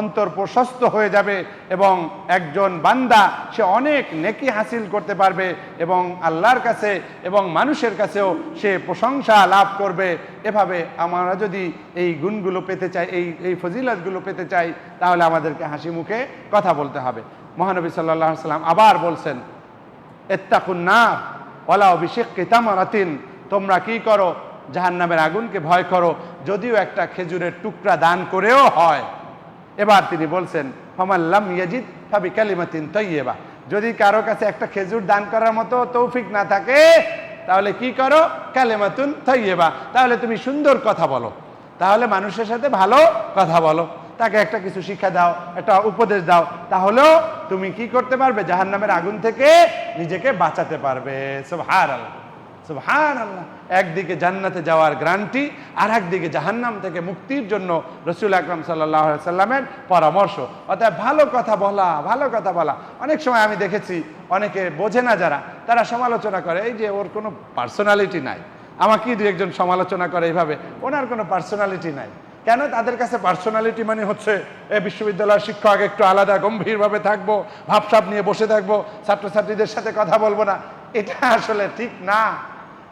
S1: অন্তর প্রশস্ত হয়ে যাবে, এবং একজন বান্দা সে অনেক নেকি হাসিল করতে পারবে, এবং আল্লাহর কাছে এবং মানুষের কাছেও সে প্রশংসা লাভ করবে। এভাবে আমরা যদি এই গুণগুলো পেতে চাই, এই ফজিলতগুলো পেতে চাই, তাহলে আমাদেরকে হাসি মুখে কথা বলতে হবে। মহানবী সাল্লাল্লাহু আলাইহি সাল্লাম আবার বলছেন, ইত্তাকুন নার ওয়ালাউ বিশিক্কি তামরাতিন। তোমরা কি করো? জাহান্নামের আগুনকে ভয় করো, যদিও একটা খেজুরের টুকরা দান করেও হয়। এবার তিনি বলছেন, ফামান লাম ইয়াজিদ ফাবিকালিমাতিন তাইয়্যিবা। যদি কারো কাছে একটা খেজুর দান করার মতো তৌফিক না থাকে, তাহলে কি করো? কালিমাতুন তাইয়্যিবা, তাহলে তুমি সুন্দর কথা বলো, তাহলে মানুষের সাথে ভালো কথা বলো, তাকে একটা কিছু শিক্ষা দাও, একটা উপদেশ দাও, তাহলেও তুমি কি করতে পারবে? জাহান্নামের আগুন থেকে নিজেকে বাঁচাতে পারবে। সুবহানাল্লাহ, সুবহানাল্লাহ। একদিকে জান্নাতে যাওয়ার গ্যারান্টি, আর একদিকে জাহান্নাম থেকে মুক্তির জন্য রাসূল আকরাম সাল্লাল্লাহু আলাইহি সাল্লামের পরামর্শ। অর্থাৎ ভালো কথা বলা, ভালো কথা বলা। অনেক সময় আমি দেখেছি অনেকে বোঝে না যারা, তারা সমালোচনা করে, এই যে ওর কোনো পার্সোনালিটি নাই। আমাকে দু একজন সমালোচনা করে এইভাবে, ওনার কোনো পার্সোনালিটি নাই। কেন? তাদের কাছে পার্সোনালিটি মানে হচ্ছে এই বিশ্ববিদ্যালয়ের শিক্ষক, একটু আলাদা গম্ভীরভাবে থাকবো, ভাবসাব নিয়ে বসে থাকবো, ছাত্রছাত্রীদের সাথে কথা বলবো না। এটা আসলে ঠিক না।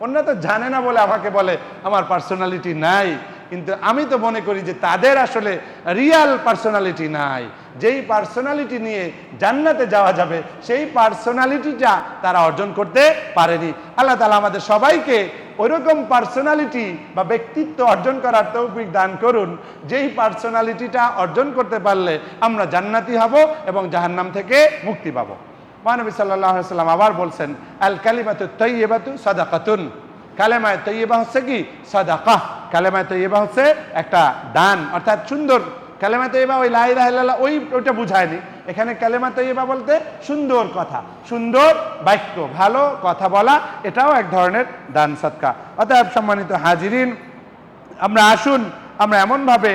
S1: অন্য তো জানে না বলে আমাকে বলে আমার পার্সোনালিটি নাই। কিন্তু আমি তো মনে করি যে তাদের আসলে রিয়াল পার্সোনালিটি নাই। যেই পার্সোনালিটি নিয়ে জান্নাতে যাওয়া যাবে সেই পার্সোনালিটিটা তারা অর্জন করতে পারেনি। আল্লাহ তাআলা আমাদের সবাইকে ওইরকম পার্সোনালিটি বা ব্যক্তিত্ব অর্জন করার তৌফিক দান করুন, যেই পার্সোনালিটিটা অর্জন করতে পারলে আমরা জান্নাতি হব এবং জাহান্নাম থেকে মুক্তি পাবো। মহানবী সাল্লাল্লাহু আলাইহি ওয়াসাল্লাম আবার বলছেন, আল কালিমাতু তাইয়্যিবাতু সাদাকাতুন। কালেমায়ে তৈয়বা হচ্ছে কি? সাদাকা। কালেমায়ে তৈয়বা হচ্ছে একটা দান, অর্থাৎ সুন্দর। কালেমা তৈয়বা ওই লা ইলাহা ইল্লাল্লাহ ওইটা বুঝায়নি। এখানে কালেমা তৈয়বা বলতে সুন্দর কথা, সুন্দর বাক্য, ভালো কথা বলা, এটাও এক ধরনের দান সদকা। অতএব সম্মানিত হাজিরিন, আমরা আসুন আমরা এমনভাবে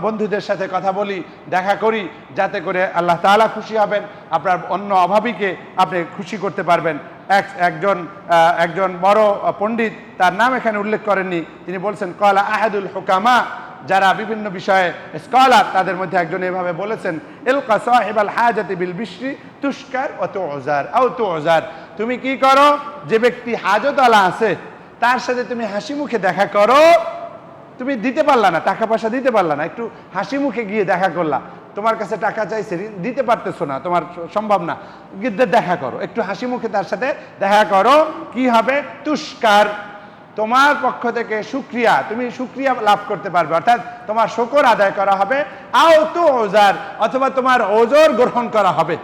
S1: বন্ধুদের সাথে কথা বলি, দেখা করি, যাতে করে আল্লাহ তাআলা খুশি হবেন, আপনার অন্য অভাবীকে আপনি খুশি করতে পারবেন। একজন বড় পণ্ডিত, তার নাম এখানে উল্লেখ করেননি, তিনি বলছেন ক্বালা আহাদুল হুকামা, যারা বিভিন্ন বিষয়ে স্কলার, তাদের মধ্যে একজন এভাবে বলেছেন, ইলকা সাহিবাল হাজাতি বিল বিশরি তুশকার ওয়া তু'জার আও তু'জার। তুমি কি করো? যে ব্যক্তি হাজতওয়ালা আছে তার সাথে তুমি হাসি মুখে দেখা করো। তুমি দিতে পারলা না, টাকা পয়সা দিতে পারলা না, একটু হাসি মুখে গিয়ে দেখা করলা। তোমার কাছে টাকা চাইছে, দিতে পারতেছো না, তোমার সম্ভব না, দেখা করো, একটু হাসি মুখে তার সাথে দেখা করো। কি হবে? তুষ্কার, তোমার পক্ষ থেকে শুকরিয়া, তুমি শুকরিয়া লাভ করতে পারবে, অর্থাৎ তোমার শুকর আদায় করা হবে। আও তো ওজার, অথবা তোমার ওজর গ্রহণ করা হবে।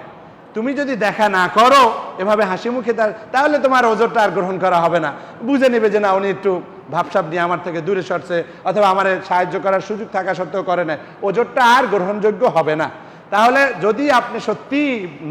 S1: তুমি যদি দেখা না করো এভাবে হাসি মুখে, তাহলে তোমার ওজরটা আর গ্রহণ করা হবে না। বুঝে নেবে যে না, উনি একটু ভাবসাব নিয়ে আমার থেকে দূরে সরছে, অথবা আমার সাহায্য করার সুযোগ থাকা সত্ত্বেও করে না, ওজরটা আর গ্রহণযোগ্য হবে না। তাহলে যদি আপনি সত্যি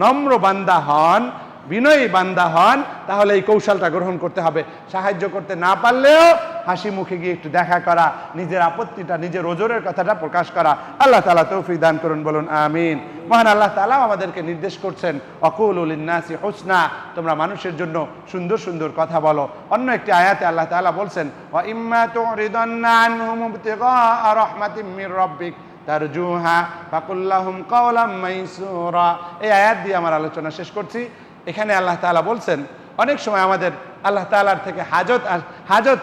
S1: নম্র বান্দা হন, বিনয়ী বান্দা হন, তাহলে এই কৌশলটা গ্রহণ করতে হবে। সাহায্য করতে না পারলেও হাসি মুখে গিয়ে একটু দেখা করা, নিজের আপত্তিটা, নিজের ওজরের কথাটা প্রকাশ করা। আল্লাহ তাআলা তৌফিক দান করুন, বলুন আমিন। মহান আল্লাহ তাআলা আমাদেরকে নির্দেশ করছেন, অকুলু লিন্নাসি হুসনা, তোমরা মানুষের জন্য সুন্দর সুন্দর কথা বলো। অন্য একটি আয়াতে আল্লাহ তাআলা বলছেন, ওয়া ইম্মা তুরিদান্না আনহুম ইবতিগা রাহমাতিম মির রাব্বিক তারজুহা ফাকুল লাহুম কাওলাম মাইসুরা। এই আয়াত দিয়ে আমার আলোচনা শেষ করছি। এখানে আল্লাহ তাআলা বলছেন, অনেক সময় আমাদের আল্লাহ তাআলার থেকে হাজত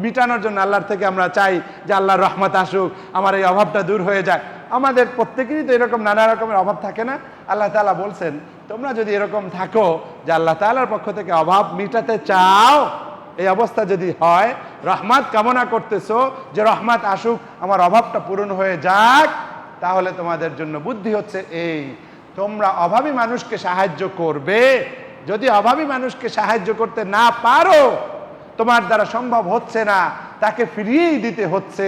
S1: মিটানোর জন্য আল্লাহর থেকে আমরা চাই যে আল্লাহর রহমত আসুক, আমার এই অভাবটা দূর হয়ে যাক। আমাদের প্রত্যেকেরই তো এরকম নানা রকমের অভাব থাকে না? আল্লাহ তাআলা বলছেন, তোমরা যদি এরকম থাকো যে আল্লাহ তাআলার পক্ষ থেকে অভাব মিটাতে চাও, এই অবস্থা যদি হয়, রহমত কামনা করতেছো যে রহমত আসুক, আমার অভাবটা পূরণ হয়ে যাক, তাহলে তোমাদের জন্য বুদ্ধি হচ্ছে এই, তোমরা অভাবী মানুষকে সাহায্য করবে। যদি অভাবী মানুষকে সাহায্য করতে না পারো, তোমার দ্বারা সম্ভব হচ্ছে না, তাকে ফিরিয়েই দিতে হচ্ছে,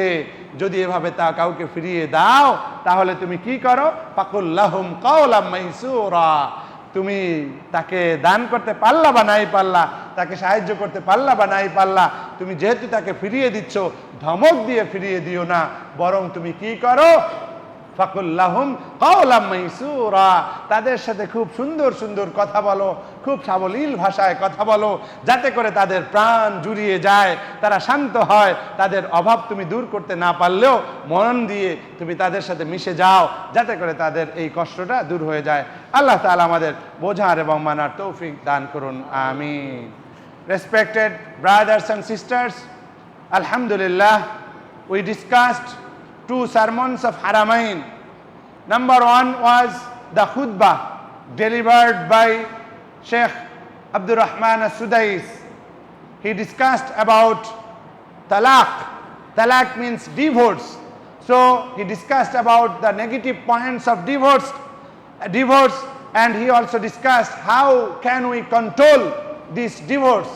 S1: যদি এভাবে তা কাউকে ফিরিয়ে দাও, তাহলে তুমি কি করো? ফাকুল লাহুম কাওলাম মাইসুরা, তুমি তাকে দান করতে পারলা বা নাই পারলা, তাকে সাহায্য করতে পারলা বা নাই পারলা, তুমি যেহেতু তাকে ফিরিয়ে দিচ্ছ, ধমক দিয়ে ফিরিয়ে দিও না, বরং তুমি কি করো? ফাকুল লাহুম কাওলাম মাইসুরা, তাদের সাথে খুব সুন্দর সুন্দর কথা বলো, খুব সাবলীল ভাষায় কথা বলো, যাতে করে তাদের প্রাণ জুড়িয়ে যায়, তারা শান্ত হয়। তাদের অভাব তুমি দূর করতে না পারলেও মন দিয়ে তুমি তাদের সাথে মিশে যাও, যাতে করে তাদের এই কষ্টটা দূর হয়ে যায়। আল্লাহ তাআলা আমাদের বোঝার এবং মানার তৌফিক দান করুন, আমিন। Respected brothers and sisters, Alhamdulillah, we discussed 2 sermons of Haramain. Number 1 was the khutbah delivered by Sheikh Abdul Rahman As-Sudais. He discussed about talaq. Talaq means divorce. So he discussed about the negative points of divorce, and he also discussed how can we control this divorce.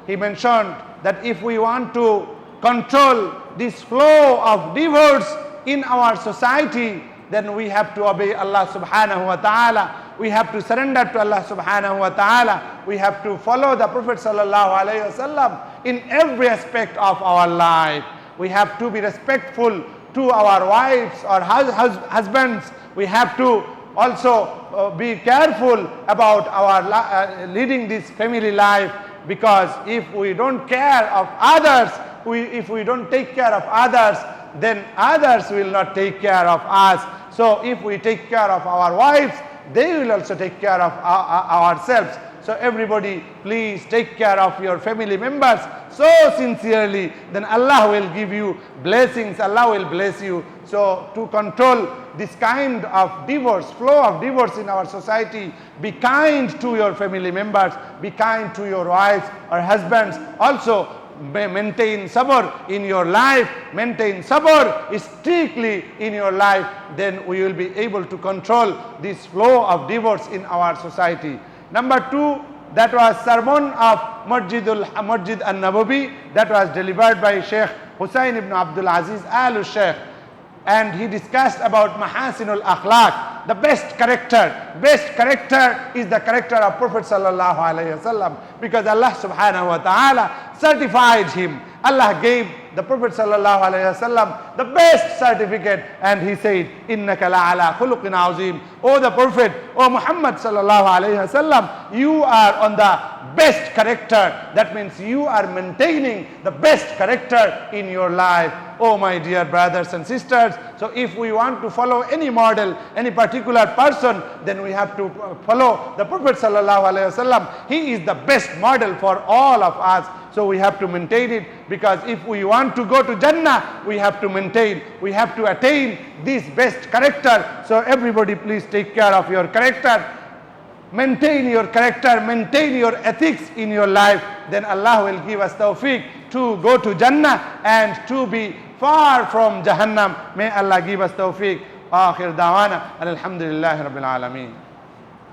S1: He mentioned that if we want to control this flow of divorce in our society, then we have to obey Allah subhanahu wa ta'ala. We have to surrender to Allah subhanahu wa ta'ala. We have to follow the Prophet sallallahu alayhi wa sallam in every aspect of our life. We have to be respectful to our wives or husbands. We have to also be careful about our leading this family life, because if we don't care of others, if we don't take care of others, then others will not take care of us. So if we take care of our wives, they will also take care of ourselves. So everybody, please take care of your family members so sincerely, then Allah will give you blessings, Allah will bless you. So to control this kind of divorce, flow of divorce in our society, be kind to your family members, be kind to your wives or husbands. Also maintain sabr in your life, maintain sabr strictly in your life, then we will be able to control this flow of divorce in our society. Number 2, that was sermon of Masjid al-Nabawi, that was delivered by Sheikh Hussain ibn Abdul Aziz al-Sheikh, and he discussed about Mahasinul Akhlaq, the best character. Best character is the character of Prophet sallallahu alaihi wasallam, because Allah subhanahu wa ta'ala certified him. Allah gave the Prophet sallallahu alaihi wasallam the best certificate, and he said, innaka la'ala khuluqin azim. O the Prophet, O Muhammad sallallahu alaihi wasallam, you are on the best character. That means you are maintaining the best character in your life. Oh my dear brothers and sisters, so if we want to follow any model, any particular person, then we have to follow the Prophet sallallahu alaihi wasallam. He is the best model for all of us. So we have to maintain it, because if we want to go to Jannah, we have to maintain, we have to attain this best character. So everybody, please take care of your character. Maintain your character, maintain your ethics in your life, then Allah will give us tawfiq to go to Jannah and to be far from Jahannam. May Allah give us tawfiq. Akhir dawana alhamdulillahi rabbil alameen.